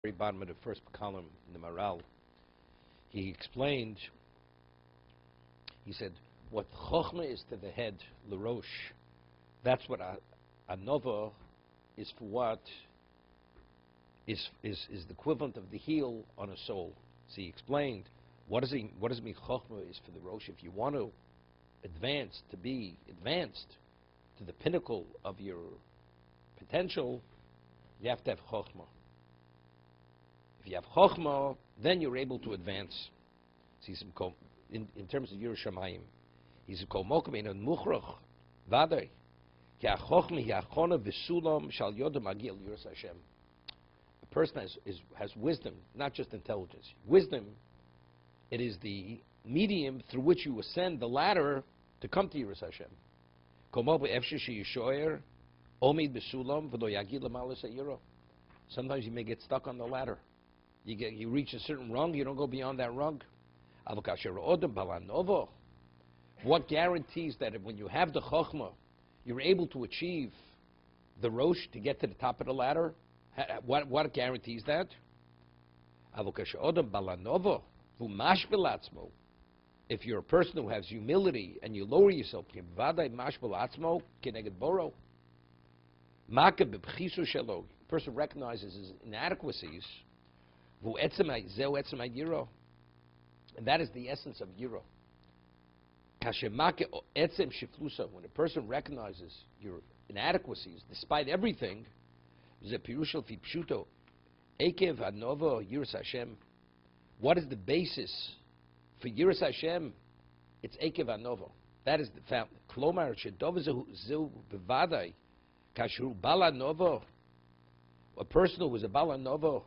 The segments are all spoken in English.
very bottom of the first column in the Maharal, he explained, he said, what chokhmah is to the head, l'rosh, that's what a nova is for what is the equivalent of the heel on a soul. So he explained, what does it mean chokhmah is for the rosh? If you want to advance, to be advanced to the pinnacle of your potential, you have to have chokhmah. If you have chokhmah, then you're able to advance. See some in terms of Yerushalayim. He's a kol mokum in muchrach vaday. Ki chokhmah hi achona v'sulam shal yodam agil yiras Hashem. A person has wisdom, not just intelligence. Wisdom, it is the medium through which you ascend the ladder to come to Yiras Hashem. Kol mokum efshir sheyishoyer omid b'sulam v'lo yagil l'malas ha'yiro. Sometimes you may get stuck on the ladder. You reach a certain rung, you don't go beyond that rung. What guarantees that when you have the chokhmah, you're able to achieve the rosh to get to the top of the ladder? What guarantees that? If you're a person who has humility and you lower yourself, the person recognizes his inadequacies, and that is the essence of Yiro. When a person recognizes your inadequacies, despite everything, what is the basis for Yiras Hashem? It's Ekev Anova. That is the fountain. Klomar shedov zu bevadai kashu bala novo. A person who is a bala novo,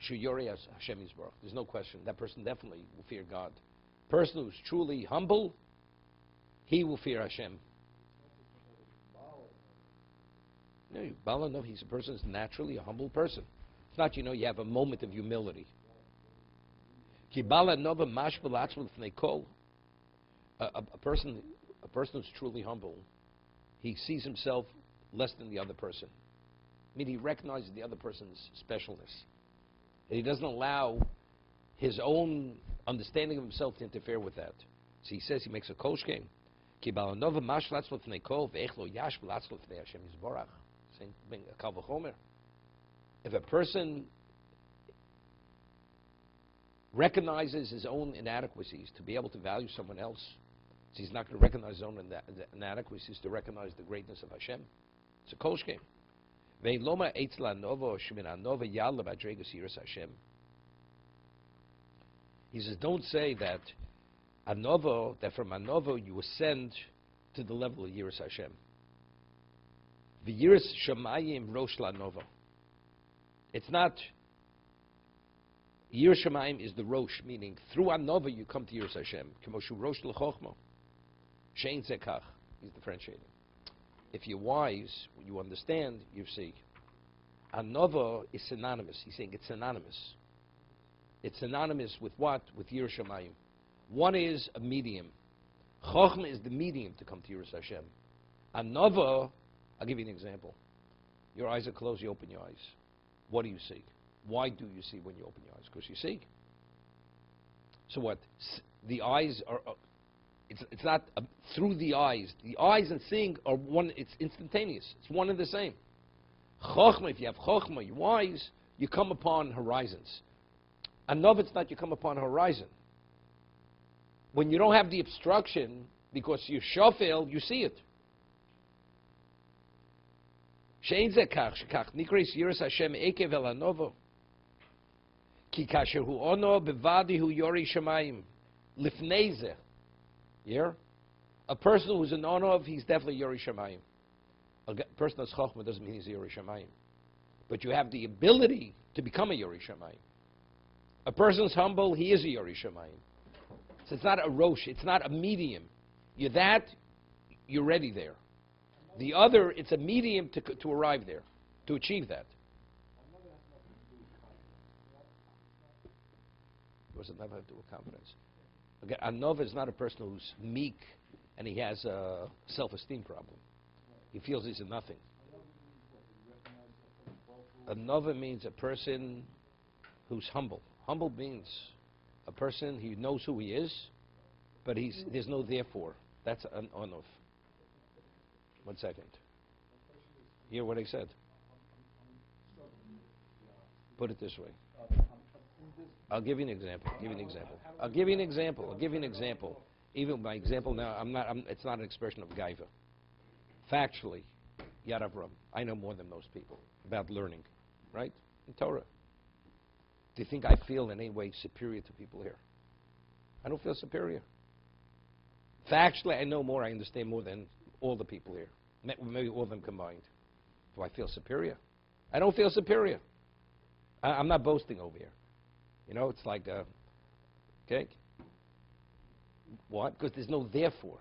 shuyori Hashem Yisborach. There's no question. That person definitely will fear God. Person who's truly humble, he will fear Hashem. No, bala novo. He's a person who's naturally a humble person. It's not, you have a moment of humility. A person who's truly humble, he sees himself less than the other person. I mean, he recognizes the other person's specialness. And he doesn't allow his own understanding of himself to interfere with that. So he says, he makes a koshkem. If a person recognizes his own inadequacies to be able to value someone else, so he's not going to recognize his own inadequacies to recognize the greatness of Hashem. It's a koshkem. He says, don't say that that from Anova you ascend to the level of Yiras Hashem. V'yiras Shamayim Rosh Lanova. It's not. Yiras Shamayim is the Rosh, meaning through Anova you come to Yiras Hashem. K'moshu Rosh L'chochma. Shein Zekach. He's differentiating. If you're wise, you understand, you see. Anova is synonymous. He's saying it's synonymous. It's synonymous with what? With Yiras Shamayim. One is a medium. Chochma is the medium to come to Yiras Hashem. Anova, I'll give you an example. Your eyes are closed, you open your eyes. What do you see? Why do you see when you open your eyes? Because you see. So what? The eyes are... It's not through the eyes. The eyes and seeing are one. It's instantaneous. It's one and the same. Chochma, if you have chochma, you're wise, you come upon horizons. Anov, it's not you come upon a horizon. When you don't have the obstruction, because you're shofel, you see it. Shein zekach, shekach nikres yiras Hashem ekev el anovo. Ki kasher hu ono bevadi hu yori shamayim. Lifnei zeh. Yeah? A person who's an Onov, he's definitely Yori Shamayim. A person that's Chochmah doesn't mean he's a Yori Shamayim. But you have the ability to become a Yori Shamayim. A person's humble, he is a Yori Shamayim. So it's not a Rosh, it's not a medium. You're that, you're ready there. The other, it's a medium to arrive there, to achieve that. Does it never have to do with confidence? Okay, a Nova is not a person who's meek and he has a self-esteem problem. He feels he's a nothing. A Nova means a person who's humble. Humble means a person, he knows who he is, but there's no therefore. That's an on-off. 1 second. Hear what I said? Put it this way. I'll give you an example. Even my example now, it's not an expression of gaiva. Factually, Yad Avram, I know more than most people about learning, right? In Torah. Do you think I feel in any way superior to people here? I don't feel superior. Factually, I know more, I understand more than all the people here. Maybe all of them combined. Do I feel superior? I don't feel superior. I'm not boasting over here. You know, it's like, okay. What? Because there's no therefore.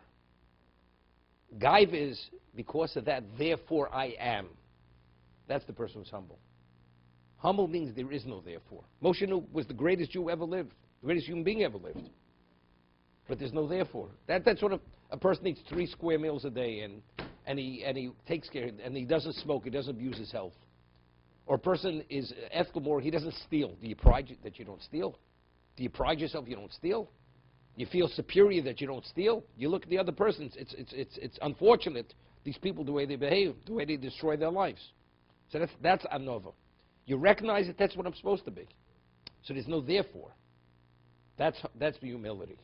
Gaiva is, because of that, therefore I am. That's the person who's humble. Humble means there is no therefore. Moshe was the greatest Jew ever lived, the greatest human being ever lived. But there's no therefore. That's sort of, a person eats 3 square meals a day, and he takes care, and he doesn't smoke, he doesn't abuse his health. Or a person is ethical moral, he doesn't steal. Do you pride that you don't steal? Do you pride yourself you don't steal? You feel superior that you don't steal? You look at the other person, it's unfortunate, these people, the way they behave, the way they destroy their lives. So that's anova. You recognize that that's what I'm supposed to be. So there's no therefore. That's the humility.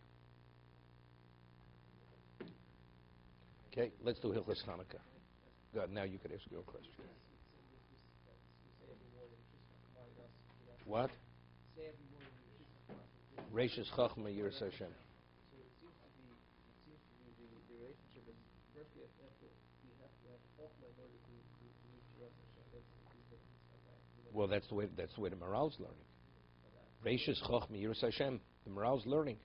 Okay, let's do Hilchos Chanukah. Good, now you could ask your question. What? Reishis Chachma Yiras Hashem. Well, that's the way the Maharal's learning. Reishis Chachma Yiras Hashem. The Maharal's learning.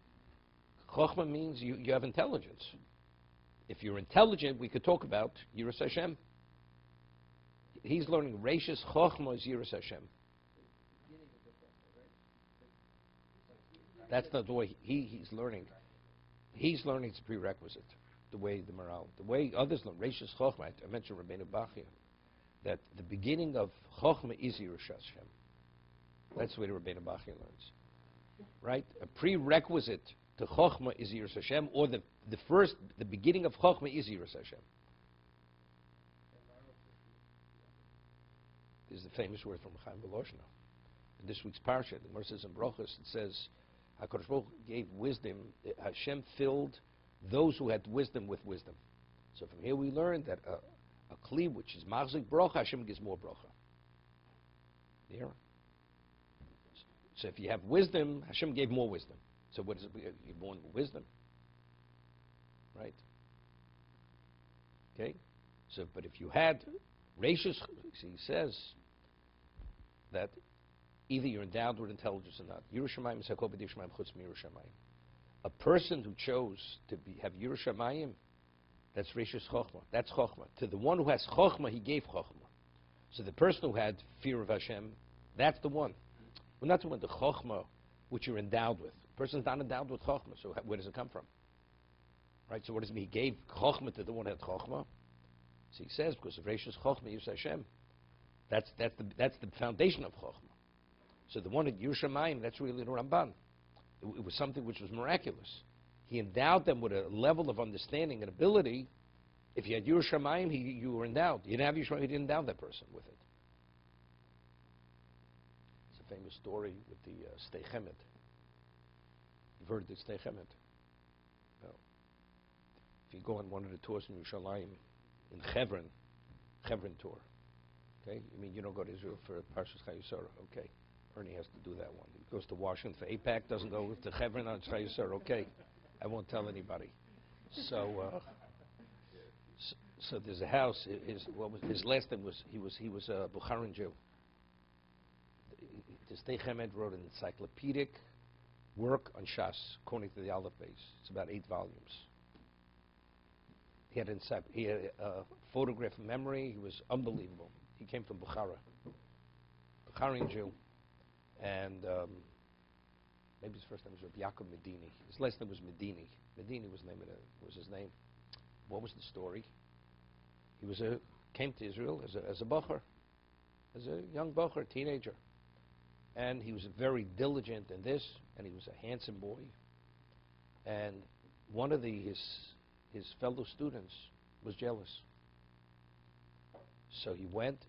Chachma means you have intelligence. If you're intelligent, we could talk about Yiras Hashem. He's learning Reishis Chachma is Yiras Hashem. That's not the way he's learning. He's learning it's a prerequisite. The way the Maharal, the way others learn. Reishis Chachma. I mentioned Rabbeinu Bachya, that the beginning of Chachma is Yiras Hashem. That's the way the Rabbeinu Bachya learns, right? A prerequisite to Chachma is Yiras Hashem, or the beginning of Chachma is Yiras Hashem. This is the famous word from Chaim Beloshna. In this week's Parsha, the Gemara says in Brochus, it says, HaKadosh Baruch Hu gave wisdom, Hashem filled those who had wisdom with wisdom. So from here we learn that a kli, which is machzik bracha, Hashem gives more bracha. Yeah. So if you have wisdom, Hashem gave more wisdom. So what is it? You're born with wisdom, right? Okay. So, but if you had Reishis, he says that either you're endowed with intelligence or not. Yerushalayim is hakol b'Yerushalayim chutz miYerushalayim. A person who chose to have Yerushalayim, that's Reishis Chochma. That's Chochma. To the one who has Chochma, he gave Chochma. So the person who had fear of Hashem, that's the one. Well, not the one, the Chochma, which you're endowed with. The person's not endowed with Chochma, so where does it come from? Right, so what does it mean? He gave Chochma to the one who had Chochma. So he says, because of Reishis Chochma, Yiras Hashem. That's the foundation of Chochma. So the one at Yerushalayim, that's really the Ramban. It was something which was miraculous. He endowed them with a level of understanding and ability. If you had Yerushalayim, you were endowed. You didn't have Yerushalayim, he didn't endow that person with it. It's a famous story with the Stei Chemet. You've heard the Stei Chemet? No. If you go on one of the tours in Yerushalayim, in Chevron tour, okay? You mean you don't go to Israel for Parshas Chayusara, okay? Ernie has to do that one. He goes to Washington for APAC, doesn't go to Chevron on Chayusara, okay? I won't tell anybody. So there's a house. His last name was he was a Bukharan Jew. The Stei Chemet wrote an encyclopedic work on Shas, according to the Aleph Beis. It's about 8 volumes. He had a photograph memory. He was unbelievable. He came from Bukhara, Bukharan Jew, and maybe his first name was Yaakov Medini. His last name was Medini. Medini was his name. What was the story? He came to Israel as a bocher, as a young bocher, teenager, And he was very diligent in this, and he was a handsome boy. And one of his fellow students was jealous. So he went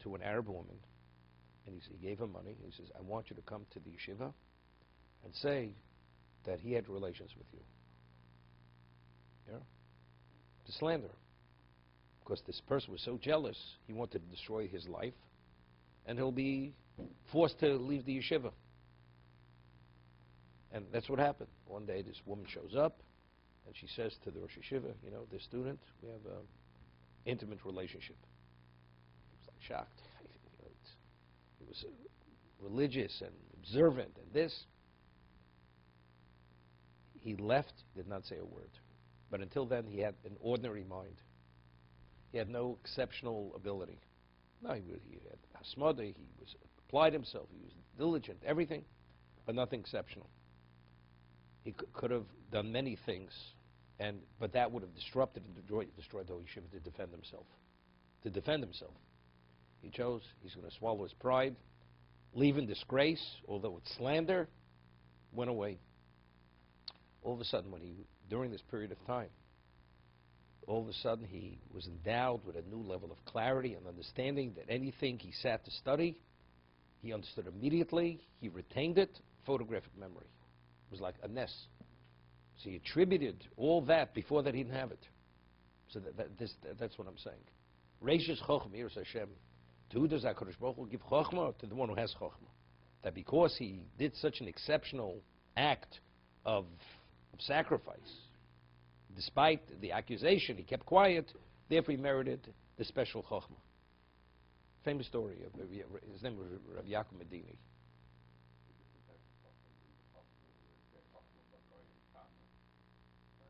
to an Arab woman, and he gave her money. He says, I want you to come to the yeshiva and say that he had relations with you. Yeah? To slander. Because this person was so jealous, he wanted to destroy his life, and he'll be forced to leave the yeshiva. And that's what happened. One day this woman shows up, and she says to the Rosh Yeshiva, you know, this student, we have an intimate relationship. He was like shocked. You know, he was religious and observant and this. He left, did not say a word. But until then, he had an ordinary mind. He had no exceptional ability. No, he had hasmada, he applied himself, he was diligent, everything, but nothing exceptional. He could have done many things, but that would have disrupted and destroyed the yeshiva to defend himself. To defend himself. He chose, he's going to swallow his pride, leave in disgrace, although it's slander, went away. All of a sudden, during this period of time, all of a sudden he was endowed with a new level of clarity and understanding that anything he sat to study, he understood immediately, he retained it, photographic memory. It was like a nest. So he attributed all that, before that he didn't have it. So that's what I'm saying. Reishis Chochma, Yiras Hashem. To who does HaKadosh Baruch Hu give Chochma? To the one who has Chochma. That because he did such an exceptional act of sacrifice, despite the accusation, he kept quiet, therefore he merited the special Chochma. Famous story. His name was Rabbi Yaakov Medini.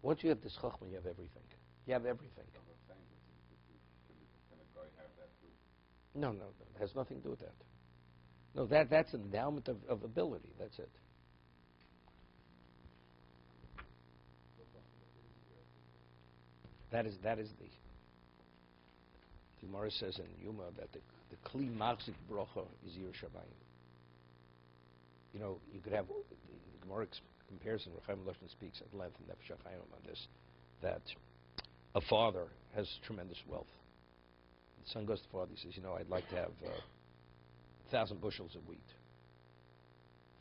Once you have this Chochma, you have everything. You have everything. No, it has nothing to do with that. No, that's an endowment of ability. That's it. That is the Gemara says in Yuma that the Kli Machzik Brocha is Yiras Shamayim. You know, you could have the Gemara comparison. Rechaim Lashon speaks at length in Nefesh HaChaim on this, that a father has tremendous wealth. The son goes to the father. He says, you know, I'd like to have 1,000 bushels of wheat.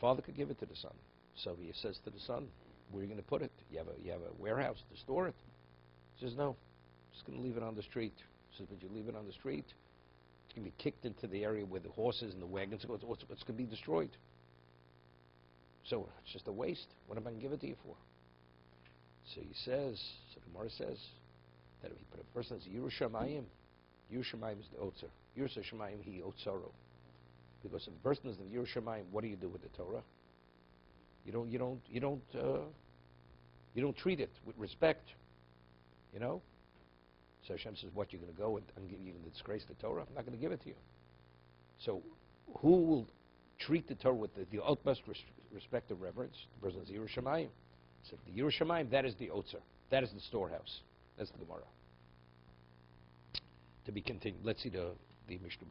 Father could give it to the son. So he says to the son, where are you going to put it? You have a warehouse to store it? He says, no, I'm just going to leave it on the street. He says, but you leave it on the street, it's going to be kicked into the area where the horses and the wagons go. It's going to be destroyed. So it's just a waste. What am I going to give it to you for? So he says, so the Gemara says, that if a person has Yiras Shamayim, Yiras Shamayim is the Otzer. Yiras Shamayim, he Otzaro. Because if a person is the Yiras Shamayim, what do you do with the Torah? You don't treat it with respect. You know? So Hashem says, what, you're going to go and give you the disgrace the Torah? I'm not going to give it to you. So who will treat the Torah with the utmost respect and reverence? The person is Yiras Shamayim. So the Yiras Shamayim, that is the Otzer. That is the storehouse. That's the Gemara. To be continued. Let's see the Mishnah.